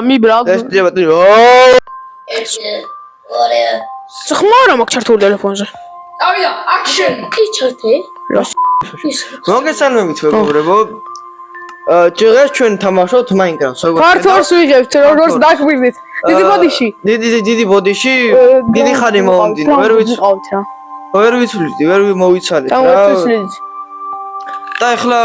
მიბრალ. ეს დებატი. ხმარა მაქვს ჩართული ტელეფონზე. Avida, action! კი ჩართე? მოგესალმებით მეგობრებო. დღეს ჩვენ თამაშობთ Minecraft-ს. ქართულს ვიღებთ, როგორც დაგვირდით. დიდი ბოდიში. დიდი ბოდიში, დიდი ხანი მომდინ. ვერ ვიცვლით, ვერ მოვიცალეთ რა. და ახლა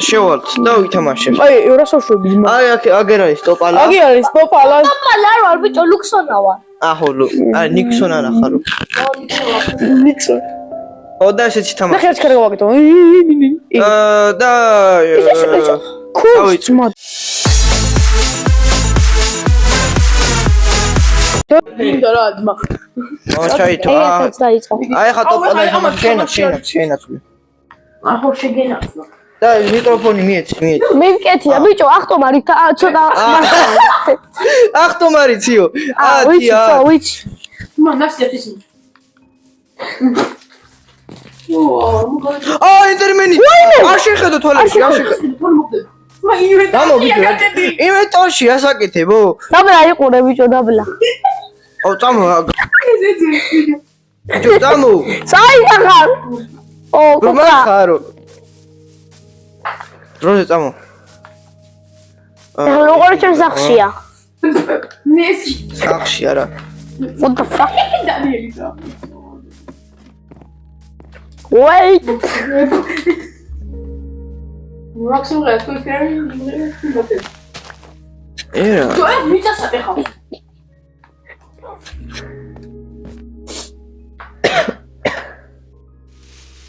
შევალთ და ვითამაშებთ. აი, რასავშვები ძმა. აი, აგერ არის ტოპალა. აგი არის ტოპალა. ტოპალა არ ვარ, ბიჭო, ლუქსონა ვარ. აჰოლო. აი, ნიქსონ არ ახარო. ნიქსონ. ოდა ესეც თამაში. ნახე რაც კარგი ვაკეთო. და კურს ძმა. მინდა რა ძმა. ჩაითო. აი, ხა ტოპალა შენაცვლი. აჰო შეგენაცვლა. და მიკროფონი მიეცი. მივკეთია ბიჭო, ახტომარი ცოტა. ახტომარი ციო. ვიცი. Man, Nastya, this is. ინტერმენი. არ შეხედო თვალებში, არ შეხედო. ინვენტორში ასაკეთებო. დაბლა იყურე ბიჭო, დაბლა. ო, წამო. ბიჭო, წამო. საიდან? ო, რომა ხარო. როზე წამო. როგორ ჩემ სახშია? Messi. სახში არა. What the fuck? Danielita. Wait. Roxanne, let's go there. ერა. Tu ai vita sapere.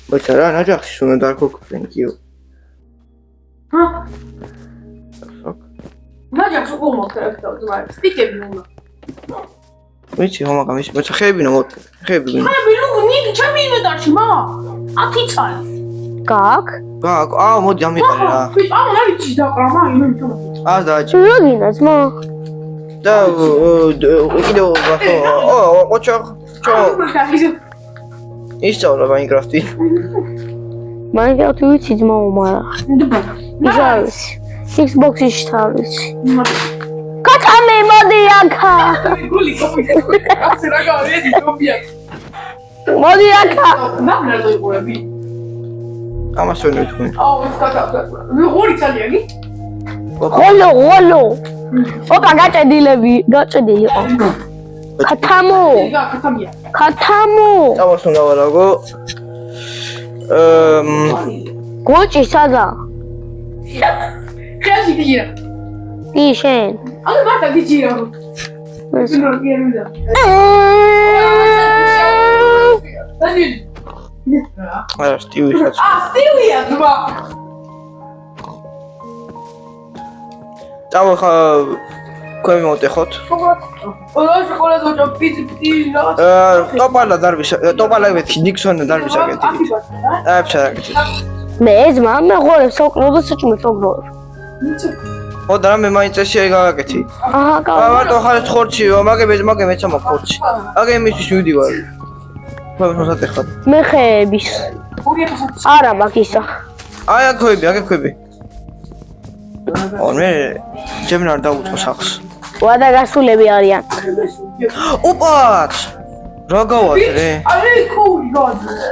ბოჭარა, ნაჯახში უნდა დაგოკვენ კიო. Ha? Nadia, so come character, dai. Stick nu. ვიცი ხომ ამის მოცა ხეებინა ხეები ვინ. ხეები ნუ ნიგი ჩემი იმედარში მა. ათიცაა. Как? გაკ, მოდი ამიყარე რა. ვით ამ რა ვიცი დაყრა იმენთან. დააჭი. Როგორია ძმა? და კიდევ ოჩო ისწავლა Minecraft-ი. Minecraft-ი ვიცი ძმა, მაგრამ ის არის Xbox-ში თავის. კატამე მოდი აქა. გული კოპი. ასე რა გავიდი ჯობია. მოდი აქა. ნამდვილად იყურები. ამას ვერ ვიტყვი. ეს კატა. როგორი წალიანი? ღოლო. ოპა გაჭედილი ყო. ქათამო. ქათამო. წამოს უნდა ვარაგო. გოჭი სადა? ხეში გიჟირა. კი შენ. ანუ მარტო გიჟირა. ეს რო გიჟირა. დანიელი. არა, სტივი ხაც. სტივია ძმა. წამო ხა ქვემი მოტეხოთ. შოკოლადო პიზი რა. ტოპალა დარბიშა, ტოპალა ვეთი ნიქსონი დარბიშა კეთი. აფშაკეთი. მე ძმა მე ღორებს სოკლოდო საჭმელს ოღროვ. ო და მე მაინც ესე გაგაკეთი. აჰა, მარტო ხარ ხორცი, მაგე მეცა მოხორცი. აგე იმისთვის მივდივარ. მოსატეხად. მე ხეების. არა მაგისა. აი აქ მე ჩემ არ დაუწყო სახს. ვადა გასულები არიან. ოპაც! რა გავაძრე? აი კოული გაძრე.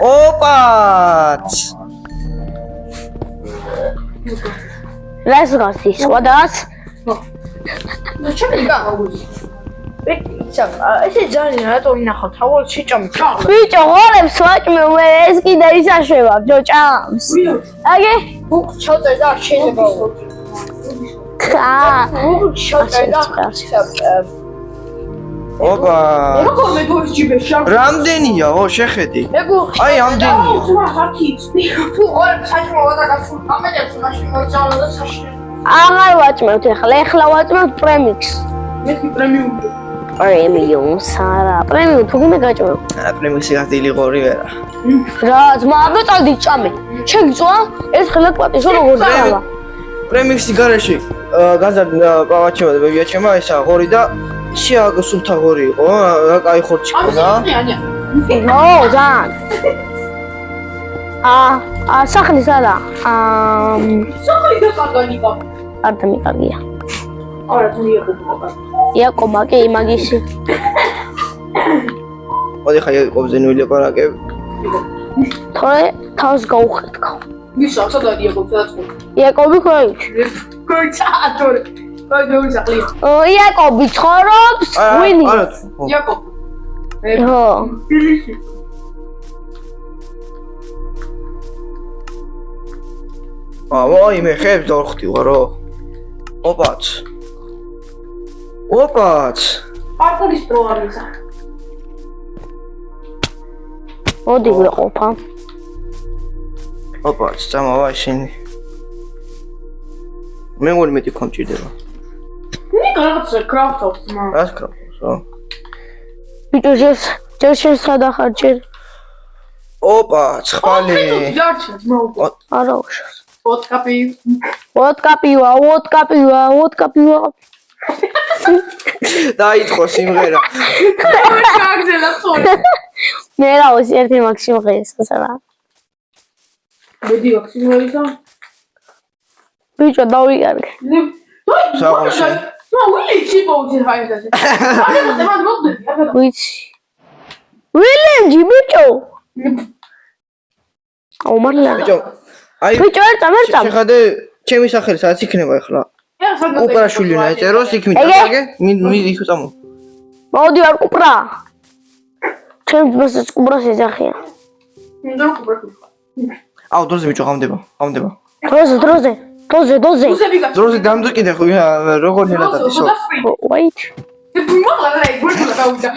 ოპაც! რას გასის? ვადას? და ჩემი გავაგვი. ესე ძალიან რატო ვინახავ თავალ შეჭამი. ბიჭო, ღორებს ვაჭმე მე ეს კიდე ისაშვება, ჯოჭამს. აგე? ჩავწერ და შეიძლება. ჩავწერ და ოპა! როგორ მეგონის ჯიბეში? რამდენია? შეხედი. აი ამდენია. თუ ორ საჭმელო და გასულ ამედებს მაშინ მოძალო და საშინელი. აღარ ვაჭმევთ ეხლა ვაჭმევთ პრემიქსს. მე პრემიუმი. პრემიუმს არა, პრემიუმ თუ გინდა გაჭმევ. პრემიქსი გადილი ყორი ვერა. რა, ძმა, აბა წავდი ჭამე. შეგწვა? ეს ხელა პატიშო როგორ დავა? პრემიქსი გარეში გაზარდა პავაჩევა და ბებიაჩემა ესა ღორი და შეაგო სულთა ღორი იყო, აი ხორცი ყონა. ნო, ძალიან. სახლი სადა? სახლი და კარგანი გა. არ დამიკაგია. არა თუ იაკობ. იაკობა კი მაგისი. მოდი ხა იაკობზე ნვილაპარაკებ. თორე თავს გაუხეთქო. მისა სადაა იაკობ სადაც ხო? იაკობი ხოი. გოიცატორ. აი დაუზახლი. იაკობი ცხოვრობს ვინი? არა. იაკობ. ხო. ბილისი. აი მე ხებს დავხტი ვარო. ოპაც. პარკურის პრო ამისა. მოდი ვიყოფა. ოპაც, წამოვა შენი. მე მგონი მეტი კონჭირდება. ნიკა რაღაცა კრაფტავს მა. რას კრაფტავს, რა? ბიჭო ჯერ სადახარჯერ. ოპა, ცხალი. დარჩა ძმაო. არა უშავს. ვოდკაპი. ვოდკა პივა. დაიწყო სიმღერა. გაგზელა ხოლ. მე რა ვისი ერთი მაქსიმუმ ღირსას რა. მედი ვაქსიმოისა. ბიჭო დავიკარგე. საღოლში. ნუ ვილი ჩიბოუჩი ხაიდაზე. არა მაგრამ მოგდები. ვიცი. ვილემჯი ბიჭო. აუმარლა. ბიჭო, აი ბიჭო ერწამ. შეხადე ჩემი სახელი სადაც იქნება ახლა. კუპრაშვილი უნდა ეწეროს იქ მიტაგე. მიდი იქ წამო. მოდი არ კუპრა. ჩემს მასს კუპრას ეძახია. მინდა კუპრაშვილი. აუ დროზე ბიჭო გამდება. დროზე. უსები გა. დროზე დამძკიდე ხო როგორ ნელადად ისო. wait. მოგლა რა იქ გავიდა.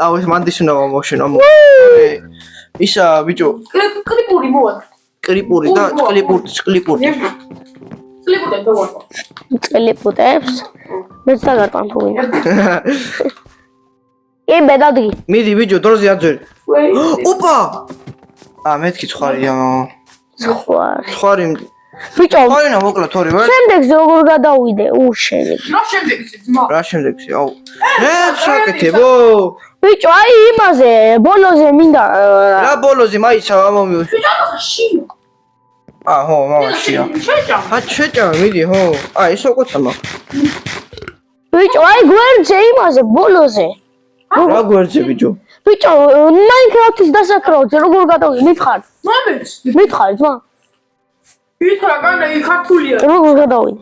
აუ ეს მანდის უნდა მომშენო. ისა ბიჭო კლიპური მოვა. კლიპური და კლიპური. კლიპური დავა. წელიპუტებს. მეც დაგარტყამ თუ ვინ. ბედადი. მიდი ბიჭო დროზე აძვერი. ოპა! მეთქი ცხარია. ცხარი. ბიჭო, ხარინა მოკლა თორე ვარ. შემდეგზე როგორ გადავიდე? უშენი. რა შემდეგში ძმა? რა შემდეგში? აუ. შეკეთებო. ბიჭო, აი იმაზე, ბოლოზე მინდა. რა ბოლოზე მაიცა ამომიო. შია. ხო, მამაშია. შეჭამ, მიდი, ხო. ეს უკოცამა. ბიჭო, აი გვერდზე იმაზე, ბოლოზე. რა გვერდზე ბიჭო? ბიჭო, მაინკრაფტის დასაკრავზე როგორ გადავიდე? მითხარ. მითხარ, ძმა. ითხრა განა იქ ქართულია. როგორ გადავიდე?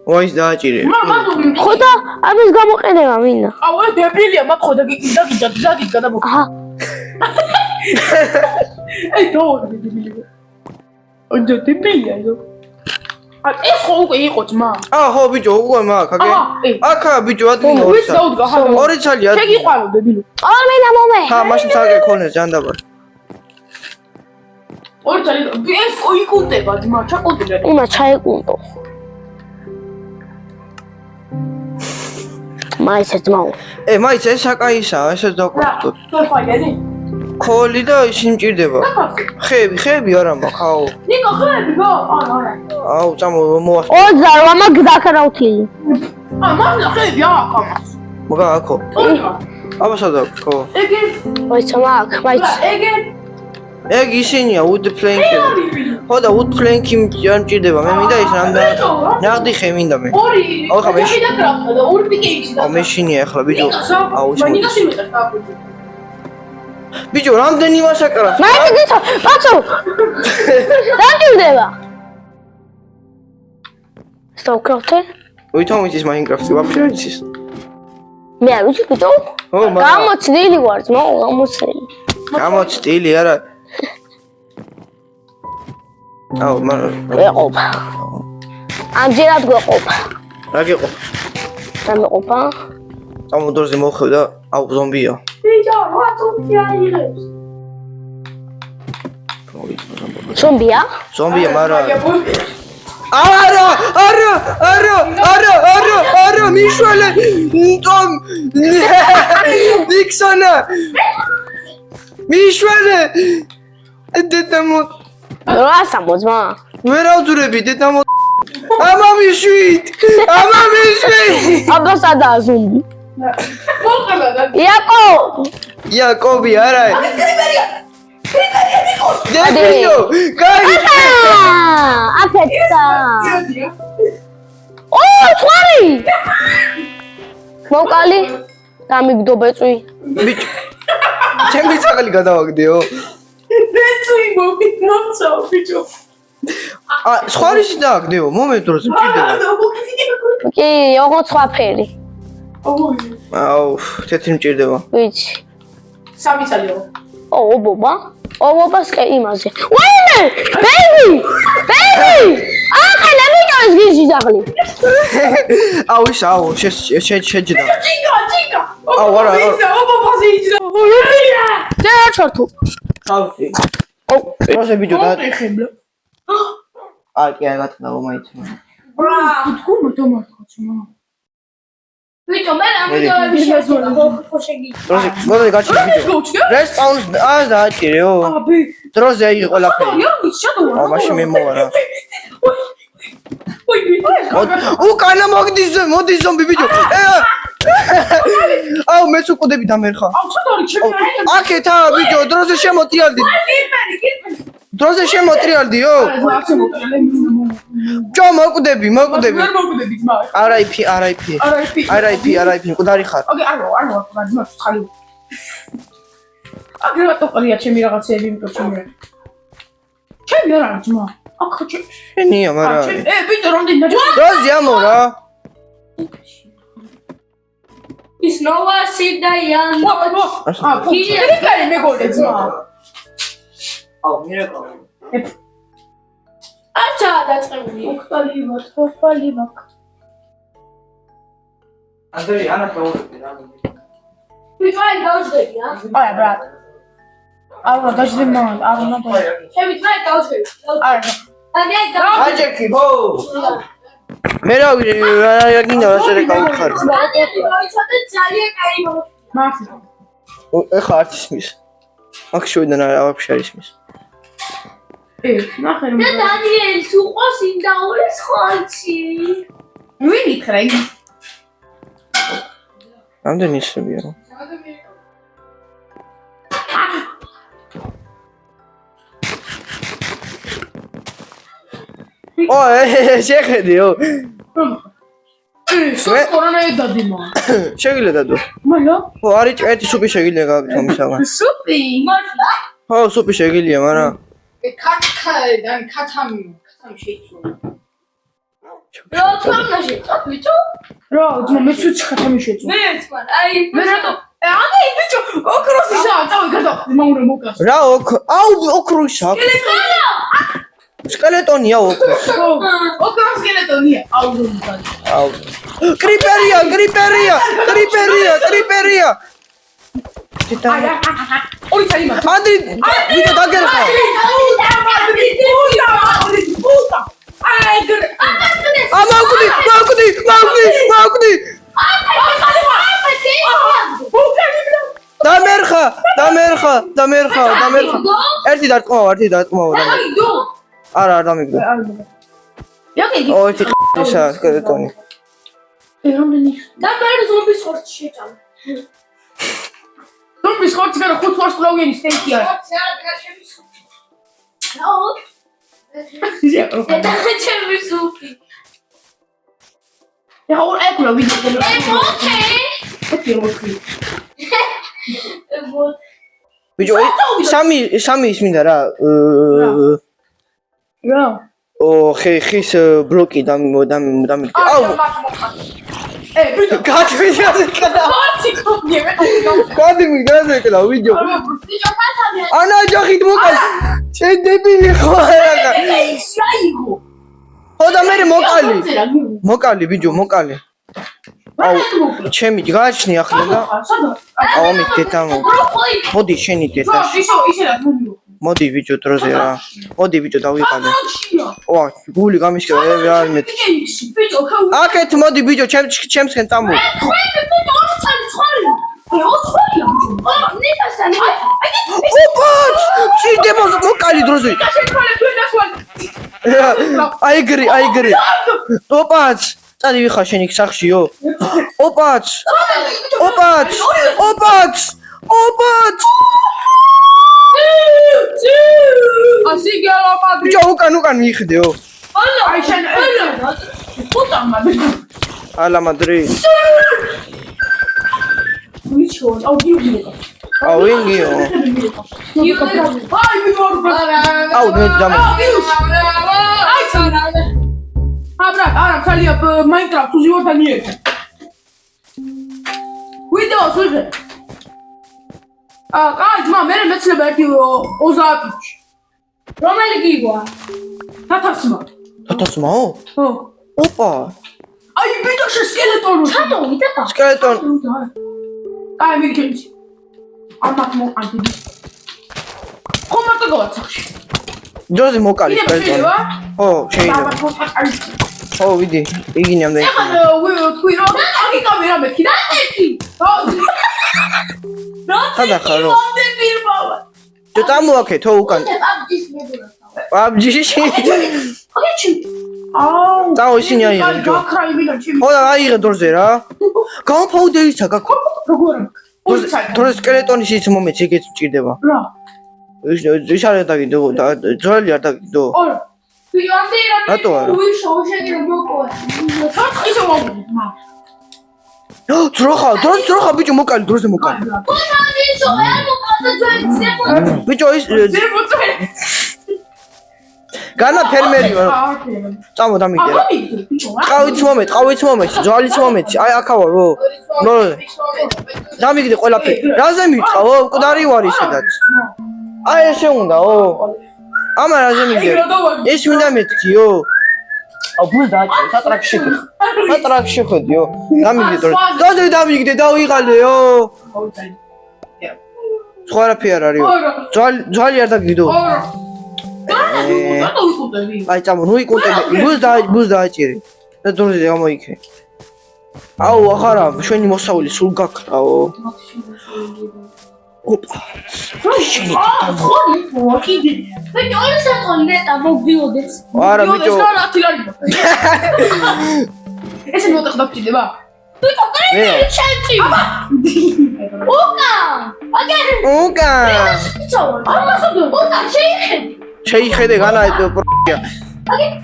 ვაის დააჭირე. ხო და ამის გამოყენება მინდა. აუ ეს დებილია მათ ხო დაგიგა და აჰა. აი დოდი დებილია. აი დებილია ეს. ეს ხო უკვე იყო ძმა. ხო ბიჭო, უკვე მაგ, აქა ბიჭო ადგილი ვიც დაუდგა ხა. ორი ცალი ადგილი. შეგიყვანო დებილი. ორ მინდა მომე. მაშინ თალკე ქონეს ჯანდაბარ. ორი ცალი ეს იკუნდება ძმა, ჩაკუნდება. უნდა ჩაიკუნდო. მაიცა ძმაო. მაიც ეს აკაისაა, ესეც დავკვრთოთ. რა ხაიენი? ქოლი და ისინი მჭირდება. ხეები არა მაქვს, აუ. ნიკო ხეები გო? არა. აუ, წამო მოვასწრე. 28 მაგ დაკრავთილი. მამლა ხეები აქ ამას. მოგა აქო. აბა სადა ხო? ეგე მაიცა მაგ, მაიცა. ეგ ისინია wood plank. ხო და wood plank არ მჭირდება. მე მინდა ის რამდენი ნაღდი ხე მინდა მე. ორი. ხო, მე შედაკრავდა და ორი პიკე იჩი და. მე შინია ახლა ბიჭო. აუ ის ნიკა სიმეტრა დააკვირდი. ბიჭო, რამდენი მასაკრა? მაიცა გიცო, ბაცო. დამჭირდება. სტოკროთე? ვითომ იცის Minecraft-ი, ვაფშე არ იცის. მე არ ვიცი ბიჭო. ხო, მაგრამ გამოცდილი ვარ ძმაო, გამოცდილი. გამოცდილი არა. აუ, მაგრამ ვეყოფა. ამჯერად გვეყოფა. რა გიყო? დამეყოფა. ამოდორზე მოხვდა, აუ ზომბია. ბიჭო, რა ზომბია იღებს? ზომბია? ზომბია, მაგრამ არა, მიშველე. ნტომ. ნიქსონა. მიშველე. დედამო. რა სამოძმა? ვერ ავძურები დედამო. ამამიშვით. აბა სადაა ზომბი? მოკლა და იაკო! იაკობი არა. დებიო გაი აფეცა ო თვარი მოკალი დამიგდო ბეწვი ბიჭო ჩემი წაღალი გადავაგდეო ბეწვი მომცა ბიჭო სხვა რისი დააგდეო მომენტ დროს მჭირდება კი ოღონდ სხვა ფერი აუ თეთრი მჭირდება ვიცი სამი წალიო ობობა ობობას კი იმაზე ვაიმე ბეიბი ახლა მიყავს გიჟი ძაღლი აუ ის აუ შეჯდა ჭიკა აუ არა ობობაზე იჯდა და ჩართო ხავდი ო როზე ბიჭო და ეხებლა კი აი გატნა მომაიცი ბრა თქო მომართოჩმა ვიტო მე რამოდები შეძვლა ხო შეგი როზე მოდი გაჩი ბიჭო რესტაუნს დააჭირეო აბი დროზე აი ყველაფერი იო შადო აუ მაშინ მე მოვა რა ой უკანა მოდის ზომბი ბიჭო აუ მე სუკუდები დამერხა აუ შადო ჩემი აკეთა ბიჭო დროზე შემოტრიალდი დროზე შემოტრიალდიო ჯო მოკვდები ვერ მოგდები ძმა RIP მკვდარი ხარ ოკეი არ ძმა ხალი აგ რა ტოყლია ჩემი რაღაცეები იმიტომ ჩემი არ არის ძმა აქ ჩემი შენია მაგრამ ბიჭო რამდენი ნაჯახი დროზე ამორა ის ნოვა სიდაიან კარი მეგონე ძმა აუ მირეკა აჩა დაწყებული ხალიბა ანდრეი ანა გაუშვი რა ვიტო აი გავშდები აი ბრატ აუ გაჟდი მან აუ ნატო ჩემი ძმა გავშდები არა აი აჯექი ბო მე რა გინდა რასერე გავხარ გავიცადე ძალიან კაი მახი ეხა არც ისმის აქ შევიდან არ ვაფშე არ ისმის ნახე რომ და დანიელს უყოს ინდაურის ხალხი ვინ ითხრა იგი რამდენი ისებია შეხედიო სკორონაი დადიმა შეგიძლია დადო მაია ხო არის ერთი სუპი შეგიძლია გაგთო მისაგან სუპი მართლა ხო სუპი შეგიძლია მაგრამ ქათქადან ქათამი შეიცვალა რა თქმა შეწავ რა ძმა მე სუჩ ქათამი შეიცვალა მეც მან აი მე რატო აი ბიჭო ოქროსისა წავი გადა მაურე მოკას რა აუ ოქროსა სკელეტონია ოქროს ოქროს სკელეტონია აუ აუ კრიპერია ორი წაიმა ანდრი ვიდეო დაგერხა მაგვდი დამერხა ერთი დარტყმავა არა არ დამიგდო ო ერთი ისა სკელეტონი და მე ზომბის ხორცი შეჭამ ზომბის ხორცი განა 5 ვარსკვლავიანი სტეიკი არის და ჩემი სუპი ეხა ორ ეკულა ვიდეო ემოქე ბიჭო სამი ის მინდა რა რა ო ხის ბლოკი დამიგდო აუ ბიჭო გაჩვიდე კადა ხორცი ქონია მე გადი მიგაზეკლა ვიდეო ბიჭო ფათამი ანა ჯახით მოკალი შენ დებილი ხო არა ის რა იგო ხო და მე მოკალი ბიჭო მოკალი აუ ჩემი გააჩნი ახლა და აუ მე დედა მოდი შენი დედა ისე რა მომიო მოდი ბიჭო დროზე რა მოდი ბიჭო დავიყალე ვა გული გამიშკა რა მეთი ბიჭო აკეთ მოდი ბიჭო ჩემსკენ წამო ოპა ჭირდება მოკალი დროზე აიგრი ოპაც წადი ვიხარ შენ იქ სახშიო ოპაც Así que la madre. ბიჭო უკან მიიხდეო. Ay, sen puta madre. ალა მადრი. Bicho, au diu. აუ ინგიო. Ay, mi gorba. აუ მე დამო. Ay, sana. Abra, ara, salia pe Minecraft, tu ziua tanie. Video, služe. Aj, ma, mene მეცლება ერთი 30-ში. რომელი გიგვა? თათასმა. თათასმაო? ხო. ოპა. აი, ბიჭო, სკელეტონი. ჩამოვიდა და სკელეტონ. აი, მიგეჩი. ამათ მოყანდი. ხომ მარტო გავაცახში. ჯოზი მოკალი კიდე სკელეტონი. შეიძლება? ხო, შეიძლება. ხო, ვიდი. იგინი ამდენი. ეხლა თქვი რომ აგი კამერა მეთქი და ერთი. სადა ხარო? ჯო წამოაქეთო უკან. აბჯის მედურა. აბჯიში. ოგეჩი. აუ. წაო ისინი აიღე ჯო. აკრაი მინა ჩემი. ხო და აიღე დორზე რა. გამოფაუდეიცა გაქო. როგორ? ულცაი. თორე სკელეტონი ის მომენტი ეგეც მჭირდება. რა. ის არ დაგიდო და ძველი არ დაგიდო. ორ. ვიამდე რა. რატო არა? უი შოუშენი რომ მოკოა. ისე მოვიდი, მა. ძროხა ბიჭო მოკალი დროზე მოკალი. პონადისო, არ მოკადა ძველი. ბიჭო ის ზე მოწვე. განა ფერმერი ვარ. წამო დამიდე რა. ყავიც მომეთ, ძვალიც მომეთ. აი აქავა რო. ნო. დამიგდე ყველაფერი. რაზე მიტყავო? მკვდარი ვარ ისედაც. აი ესე უნდაო. ამა რაზე მიგდე? ეს მინდა მეთქიო. აუ ბუს დააჭირე, სატრაქში ხედიო. დამიგდე თორე. დაზე დამიგდე დავიღალეო. სხვა რაფი არ არისო. ძვალი არ დაგიდო. აი წამო, ნუ იკუნტები. ბუს დააჭირე. და დორზე გამოიქე. აუ ახარა, შენი მოსავალი სულ გაქრაო. ოპა. შენი მოკიდი. ბიჭო, ორი საწყო ნეტა მოგდიოდეს. არა ბიჭო. ესე მოტეხდა გჭირდება. ბიჭო, კრები ჩენცი. უკა. აგერი. უკა. ბიჭო, ამასო. უკა შეიხედი. შეიხედე განა პროია. აგერი.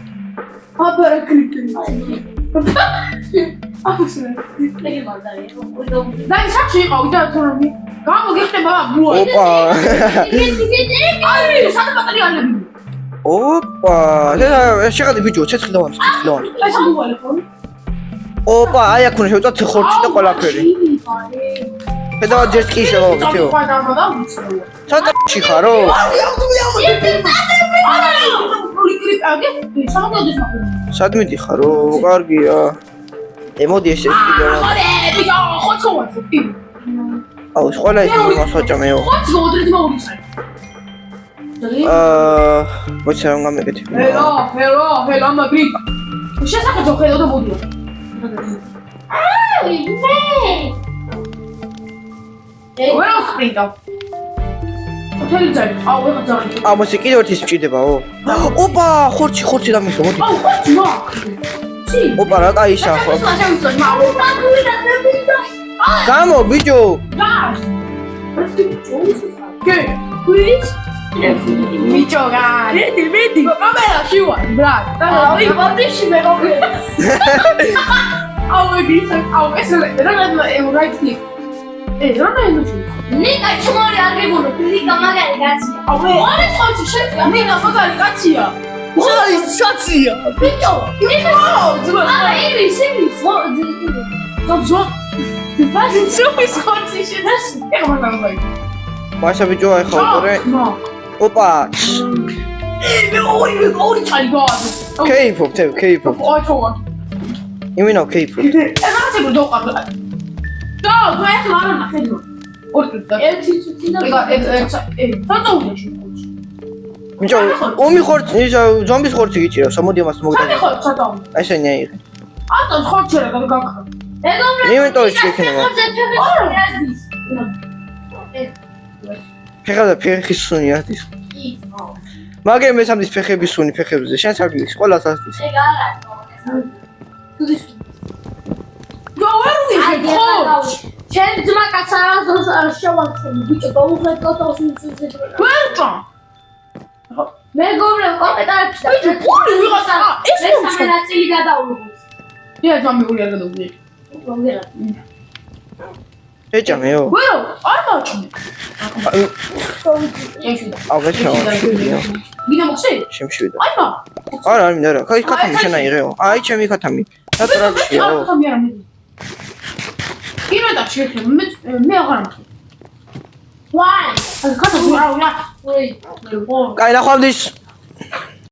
აბარა კლიპი. მე მალდარი. და ისაკში იყავი და თორემ გამოგიხდება ბუა. ოპა. აი, სადა ბატარიალები. ოპა. და შეხედე ბიჭო, ცეცხლი დავანს. ეს ბუალი ხო? ოპა, აი აქ უნდა შევწოთ ხორცი და ყველაფერი. ხედავ ჯერ კი ისე გავაკეთო. სატრაქში ხარო? სადმე დიხარო? კარგია. ემოდი ეს კიდე. აუ, ყველა ის მასვაჭამეო. მოიცა რომ გამეკეთე. ჰელა, მაგრი. შესაძლოა ხედავ და მოდიო. აი, მე. ვერ ვსპრინტავ. თელი ძალი. აუ, ეხა ძალი. აუ, მოსი კიდევ ერთი სჭირდებაო. ოპა, ხორცი დამიშო, მოდი. აუ, ხორცი მაგ. ჩი. ოპა, რა კაიშა ხო? მაგური და დაბიდა. გამო, ბიჭო. გას. კე, პლიზ. ბიჭო, გარი. მიდი. კამერა შივა, ბრატ. აი, ბოდიში მე მოგე. აუ, ეს რა იქნება? რა ნაინუჩი? ნიკა ჩმორი არ გიგონო, ნიკა მაგარი კაცია. აუ, ორი ხორცი შეწია. ნიკა მაგარი კაცია. აი, საცია. ბიჭო, ნიკა ძმა. არა, ის. ძო. ბაზი სუპის ხორცი შედას. ეხა მაგარი. მაშა ბიჭო, აი ხო უყურე. ოპა. მე ორი წალი გავაძე. კეიფობ, კეიფობ. აი ხო. იმენა კეიფობ. ეხლა ცებო დავყავ. და ეხლა არა ნახედი. ორი წუთი. ერთი წუთი და საწაუდეში. ბიჭო, ომი ხორცი, ზომბის ხორცი გიჭირავს, მოდი ამას მოგდაგე. ხო, საწაუდე. აი ესენი აიღე. ატო ხორცი რა გაქრა. ინვენტორში იქნება. ფეხა და ფეხის სუნი არის. მაგერ მესამდის ფეხების სუნი ფეხებზე, შენ საგლის, ყველა სასდის. ეგ არა. ჩემ ძმა კაცს არ შევაქცევი, ბიჭო, გაუხედავ თავს მიწის. ვერტა. მეგობრებო, კომენტარებში და ბიჭო, ფული ვიღაცა, ეს მე მომწონს. სამენაწილი გადავიღოთ. დიახ, მამიური არ გადავიდე. ეჭამეო. ვერო, არ მაჩნე. აგეჩავა. გინდა მოხსე? შემშვიდა. აი მა. არა, არ მინდა რა. კაი ქათამი შენა იღეო. აი ჩემი ქათამი. რა ტრაგედიაო. კინო და შეეხე მე აღარ მახე. Why? აი ხათა Wait. კაი ნახვამდის.